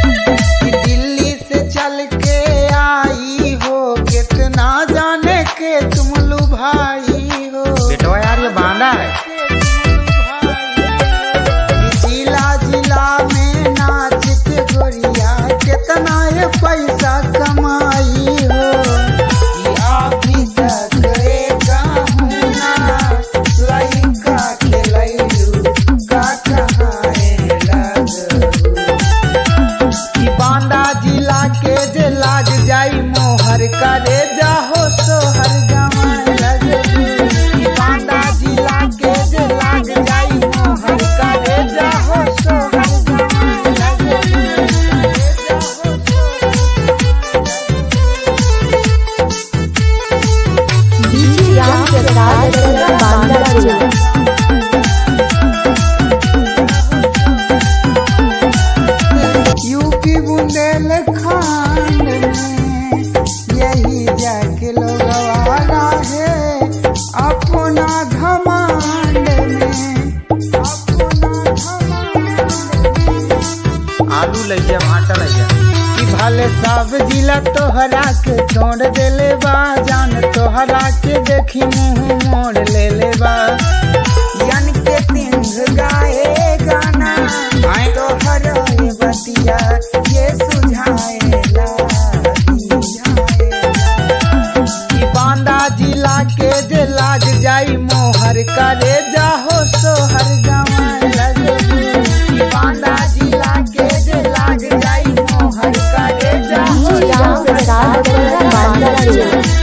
दिल्ली से चल के आई हो, कितना जाने के तुम लुभाई हो। बेटवा यार ये बांधा है। जिला जिला में नाच के गोरिया कितना ये पैसा कमाई हो। अभी तक लइका के लैलू का कहाए बांदा जिला के जे लाग जाई मोहर करे जाहो सोहर जवान लगू। बांदा जिला के जे लाग जाई मोहर करे जाहो सोहर जवान लगू। यूपी बुंदेलखंड में यही जाके लोग वाला है अपना घमंड में। आलू लइया भाटा लइया कि भले सब जिला तोहरा के छोड़ देले बा, जान तोहरा के देखी मुँह मोड़ ले ले बा। यान के तिंग गाए गाना तोहर बतिया ये सुझाएला। कि बांदा जिला के जे लाग जाई मोहर करे जाहो सोहर जवान लगू। कि बांदा जिला के जे लाग जाई मोहर करे जाहो सोहर जवान लगू।